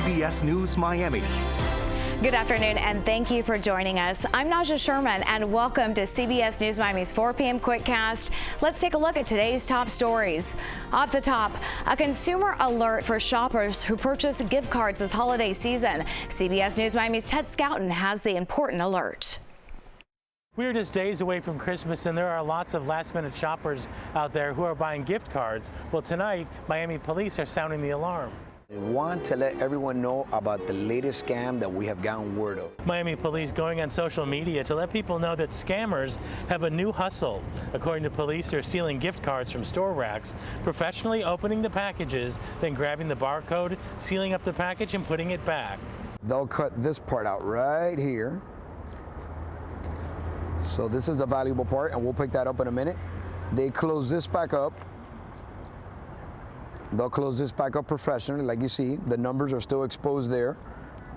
CBS News Miami. Good afternoon, and thank you for joining us. I'm Najahe Sherman, and welcome to CBS News Miami's 4 p.m. Quickcast. Let's take a look at today's top stories. Off the top, a consumer alert for shoppers who purchase gift cards this holiday season. CBS News Miami's Ted Scouten has the important alert. We're just days away from Christmas, and there are lots of last-minute shoppers out there who are buying gift cards. Well, tonight, Miami police are sounding the alarm. We want to let everyone know about the latest scam that we have gotten word of. Miami police going on social media to let people know that scammers have a new hustle. According to police, they're stealing gift cards from store racks, professionally opening the packages, then grabbing the barcode, sealing up the package, and putting it back. They'll cut this part out right here. So this is the valuable part, and we'll pick that up in a minute. They close this back up. They'll close this back up professionally, like you see. The numbers are still exposed there.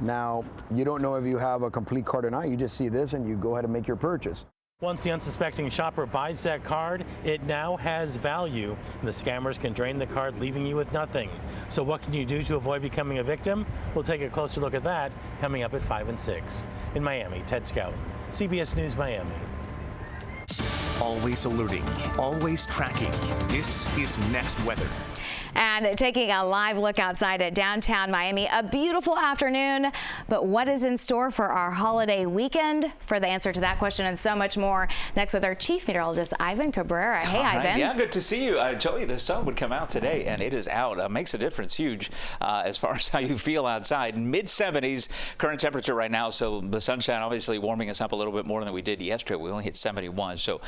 Now, you don't know if you have a complete card or not. You just see this and you go ahead and make your purchase. Once the unsuspecting shopper buys that card, it now has value. And the scammers can drain the card, leaving you with nothing. So what can you do to avoid becoming a victim? We'll take a closer look at that coming up at 5 and 6. In Miami, Ted Scouten, CBS News Miami. Always alerting, always tracking. This is Next Weather. And taking a live look outside at downtown Miami, a beautiful afternoon. But what is in store for our holiday weekend? For the answer to that question and so much more, next with our chief meteorologist, Ivan Cabrera. Hey, Ivan. Yeah, good to see you. I told you the sun would come out today, and it is out. Makes a difference, huge, as far as how you feel outside. Mid-70s current temperature right now, so the sunshine obviously warming us up a little bit more than we did yesterday. We only hit 71, so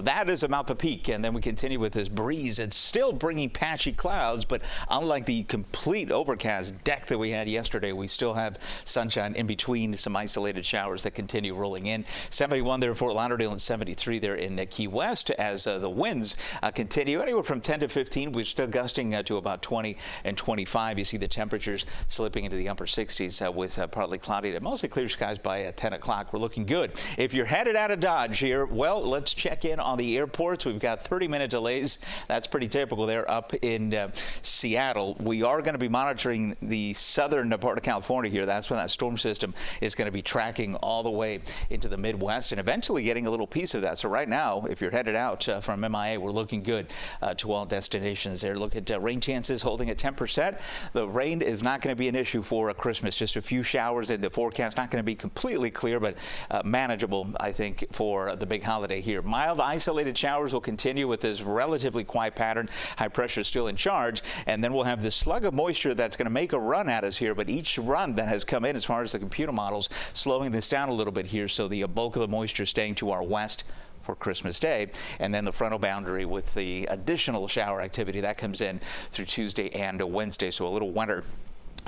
that is about the peak, and then we continue with this breeze. It's still bringing patchy clouds. But unlike the complete overcast deck that we had yesterday, we still have sunshine in between some isolated showers that continue rolling in. 71 there in Fort Lauderdale and 73 there in Key West as the winds continue anywhere from 10 to 15. We're still gusting to about 20 and 25. You see the temperatures slipping into the upper 60s with partly cloudy to mostly clear skies by 10 o'clock. We're looking good. If you're headed out of Dodge here, well, let's check in on the airports. We've got 30-minute delays. That's pretty typical there up in Seattle. We are going to be monitoring the southern part of California here. That's when that storm system is going to be tracking all the way into the Midwest and eventually getting a little piece of that. So right now, if you're headed out from MIA, we're looking good to all destinations there. Look at rain chances holding at 10%. The rain is not going to be an issue for Christmas. Just a few showers in the forecast. Not going to be completely clear, but manageable, I think, for the big holiday here. Mild isolated showers will continue with this relatively quiet pattern. High pressure is still in charge. And then we'll have this slug of moisture that's going to make a run at us here. But each run that has come in, as far as the computer models, slowing this down a little bit here. So the bulk of the moisture staying to our west for Christmas Day. And then the frontal boundary with the additional shower activity that comes in through Tuesday and Wednesday. So a little winter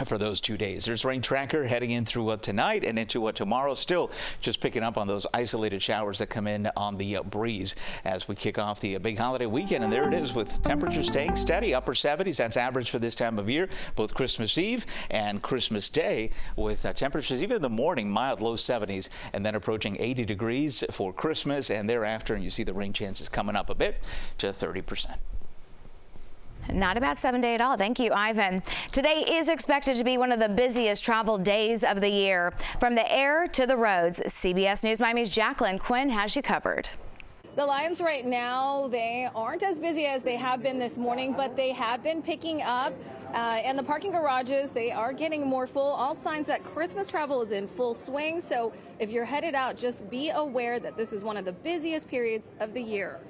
for those 2 days. There's rain tracker heading in through tonight and into tomorrow. Still just picking up on those isolated showers that come in on the breeze as we kick off the big holiday weekend. And there it is with temperatures staying steady, upper 70s. That's average for this time of year, both Christmas Eve and Christmas Day, with temperatures even in the morning, mild low 70s, and then approaching 80 degrees for Christmas and thereafter. And you see the rain chances coming up a bit to 30%. Not a bad 7 day at all. Thank you, Ivan. Today is expected to be one of the busiest travel days of the year. From the air to the roads, CBS News Miami's Jacqueline Quinn has you covered. The lines right now, they aren't as busy as they have been this morning, but they have been picking up. And the parking garages, they are getting more full. All signs that Christmas travel is in full swing. So if you're headed out, just be aware that this is one of the busiest periods of the year.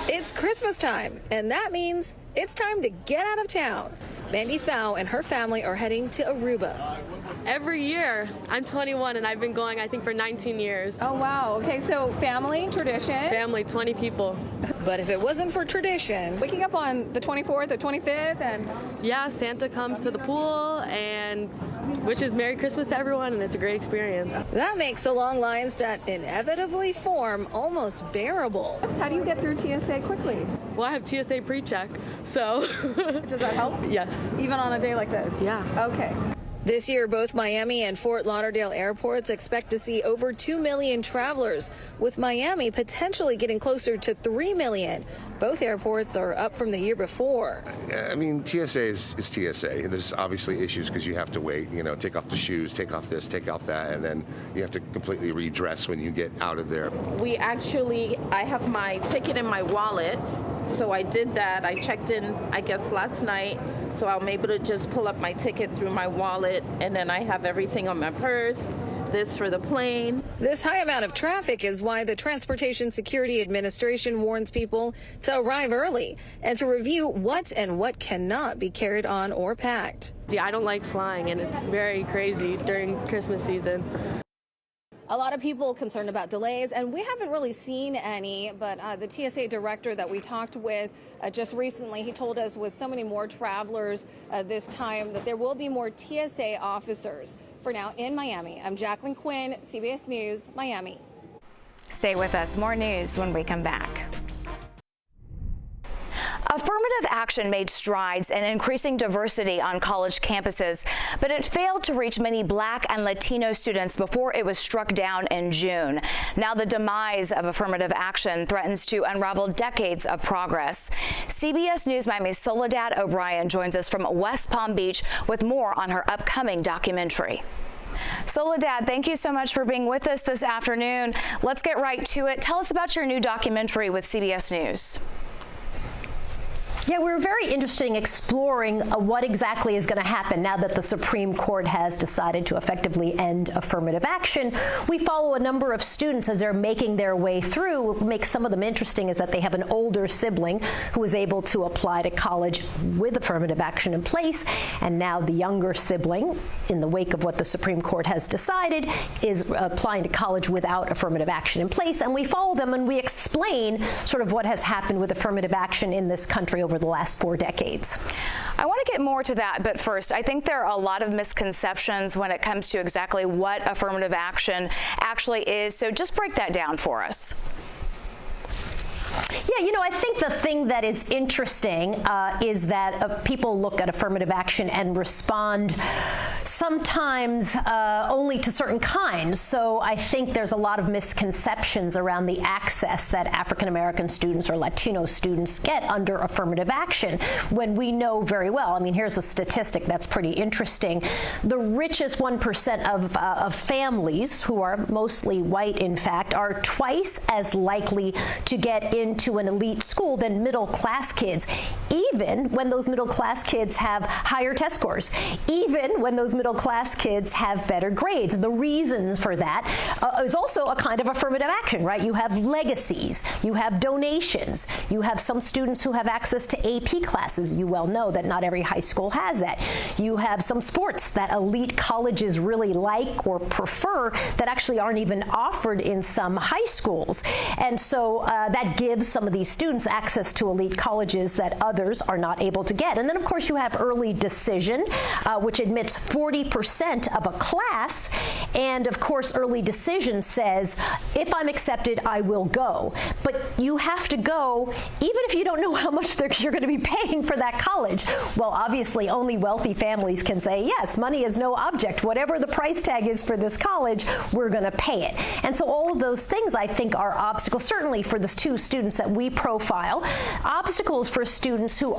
It's Christmas time, and that means it's time to get out of town. Mandy Fow and her family are heading to Aruba. Every year. I'm 21 and I've been going, I think, for 19 years. Oh, wow. Okay, so family, tradition. Family, 20 people. But if it wasn't for tradition, waking up on the 24th or 25th and... Yeah, Santa comes to the pool and wishes Merry Christmas to everyone, and it's a great experience. That makes the long lines that inevitably form almost bearable. How do you get through TSA quickly? Well, I have TSA pre-check, so... Does that help? Yes. Even on a day like this? Yeah. Okay. This year, both Miami and Fort Lauderdale airports expect to see over 2 million travelers, with Miami potentially getting closer to 3 million. Both airports are up from the year before. I mean, TSA is TSA. There's obviously issues because you have to wait, take off the shoes, take off this, take off that, and then you have to completely redress when you get out of there. I have my ticket in my wallet, so I did that. I checked in, I guess, last night, so I'm able to just pull up my ticket through my wallet, and then I have everything on my purse. This for the plane. This high amount of traffic is why the Transportation Security Administration warns people to arrive early and to review what and what cannot be carried on or packed. Yeah, I don't like flying, and it's very crazy during Christmas season. A lot of people concerned about delays, and we haven't really seen any, but the TSA director that we talked with just recently, he told us with so many more travelers this time that there will be more TSA officers. For now, in Miami, I'm Jacqueline Quinn, CBS News, Miami. Stay with us. More news when we come back. Affirmative action made strides in increasing diversity on college campuses, but it failed to reach many Black and Latino students before it was struck down in June. Now the demise of affirmative action threatens to unravel decades of progress. CBS News Miami's Soledad O'Brien joins us from West Palm Beach with more on her upcoming documentary. Soledad, thank you so much for being with us this afternoon. Let's get right to it. Tell us about your new documentary with CBS News. Yeah, we're very interested in exploring what exactly is going to happen now that the Supreme Court has decided to effectively end affirmative action. We follow a number of students as they're making their way through. What makes some of them interesting is that they have an older sibling who was able to apply to college with affirmative action in place, and now the younger sibling, in the wake of what the Supreme Court has decided, is applying to college without affirmative action in place. And we follow them and we explain sort of what has happened with affirmative action in this country over the last 4 decades. I want to get more to that, but first, I think there are a lot of misconceptions when it comes to exactly what affirmative action actually is. So just break that down for us. Yeah, I think the thing that is interesting is that people look at affirmative action and respond sometimes only to certain kinds. So I think there's a lot of misconceptions around the access that African American students or Latino students get under affirmative action, when we know very well. I mean, here's a statistic that's pretty interesting. The richest 1% of families, who are mostly white, in fact, are twice as likely to get into an elite school than middle-class kids, even when those middle-class kids have higher test scores, even when those middle-class kids have better grades. The reasons for that is also a kind of affirmative action, right? You have legacies, you have donations, you have some students who have access to AP classes. You well know that not every high school has that. You have some sports that elite colleges really like or prefer that actually aren't even offered in some high schools. And so that gives some of these students access to elite colleges that others are not able to get. And then, of course, you have early decision, which admits 40% of a class. And, of course, early decision says, if I'm accepted, I will go. But you have to go even if you don't know how much you're going to be paying for that college. Well, obviously, only wealthy families can say, yes, money is no object. Whatever the price tag is for this college, we're going to pay it. And so all of those things, I think, are obstacles, certainly for the 2 students that we profile, obstacles for students who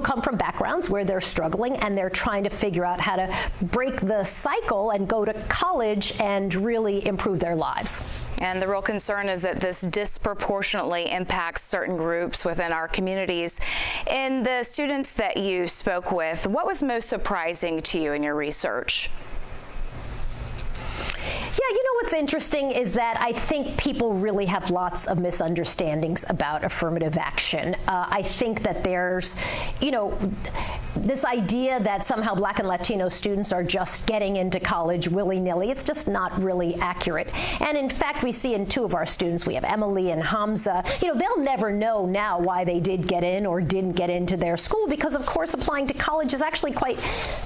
come from backgrounds where they're struggling and they're trying to figure out how to break the cycle and go to college and really improve their lives. And the real concern is that this disproportionately impacts certain groups within our communities. In the students that you spoke with, what was most surprising to you in your research? Yeah, what's interesting is that I think people really have lots of misunderstandings about affirmative action. I think that there's, this idea that somehow Black and Latino students are just getting into college willy-nilly. It's just not really accurate. And in fact, we see in 2 of our students, we have Emily and Hamza, they'll never know now why they did get in or didn't get into their school, because of course applying to college is actually quite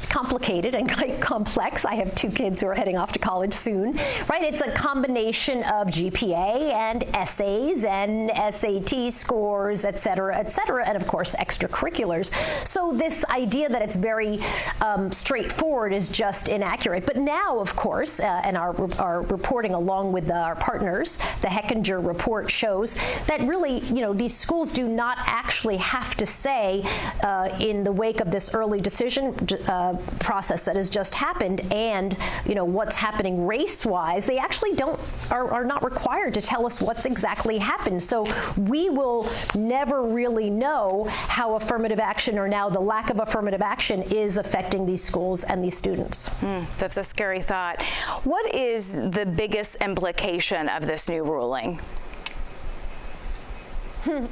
complicated and quite complex. I have 2 kids who are heading off to college soon, right? it's a combination of GPA and essays and SAT scores, et cetera, and of course extracurriculars. So this idea that it's very straightforward is just inaccurate. But now, of course, and our reporting along with our partners, the Hechinger report shows that really, these schools do not actually have to say in the wake of this early decision process that has just happened and, what's happening race-wise, they actually are not required to tell us what's exactly happened. So we will never really know how affirmative action, or now the lack of affirmative action, is affecting these schools and these students. That's a scary thought. What is the biggest implication of this new ruling?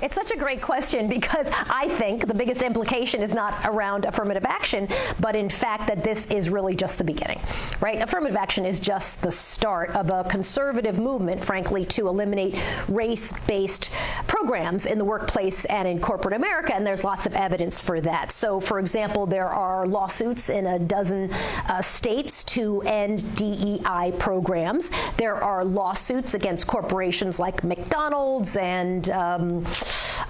It's such a great question, because I think the biggest implication is not around affirmative action, but in fact that this is really just the beginning, right? Affirmative action is just the start of a conservative movement, frankly, to eliminate race-based programs in the workplace and in corporate America, and there's lots of evidence for that. So, for example, there are lawsuits in a dozen states to end DEI programs. There are lawsuits against corporations like McDonald's and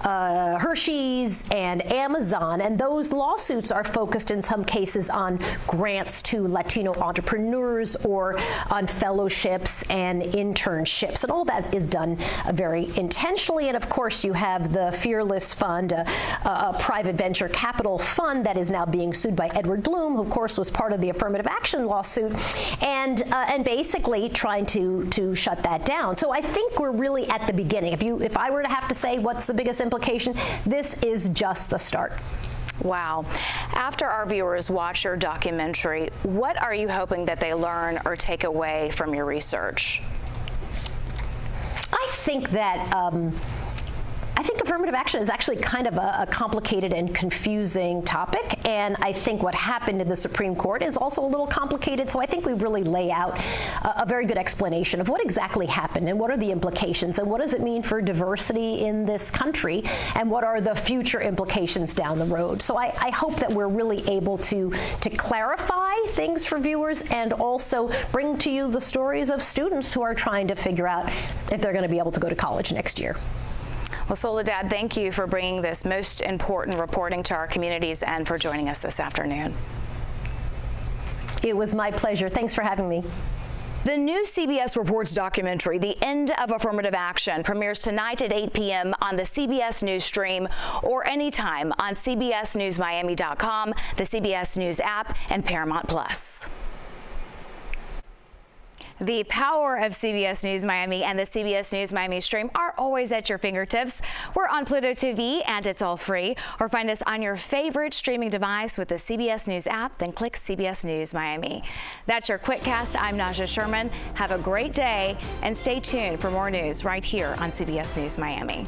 Hershey's and Amazon, and those lawsuits are focused in some cases on grants to Latino entrepreneurs or on fellowships and internships, and all that is done very intentionally. And of course you have the Fearless Fund, a private venture capital fund that is now being sued by Edward Bloom, who of course was part of the affirmative action lawsuit, and basically trying to shut that down. So I think we're really at the beginning. If I were to have to say what's the biggest implication, this is just the start. Wow. After our viewers watch your documentary, what are you hoping that they learn or take away from your research? I think that affirmative action is actually kind of a complicated and confusing topic, and I think what happened in the Supreme Court is also a little complicated, so I think we really lay out a very good explanation of what exactly happened and what are the implications and what does it mean for diversity in this country and what are the future implications down the road. So I hope that we're really able to clarify things for viewers and also bring to you the stories of students who are trying to figure out if they're going to be able to go to college next year. Well, Soledad, thank you for bringing this most important reporting to our communities and for joining us this afternoon. It was my pleasure. Thanks for having me. The new CBS Reports documentary, The End of Affirmative Action, premieres tonight at 8 p.m. on the CBS News stream or anytime on CBSNewsMiami.com, the CBS News app, and Paramount Plus. The power of CBS News Miami and the CBS News Miami stream are always at your fingertips. We're on Pluto TV and it's all free. Or find us on your favorite streaming device with the CBS News app, then click CBS News Miami. That's your Quickcast. I'm Najahe Sherman. Have a great day and stay tuned for more news right here on CBS News Miami.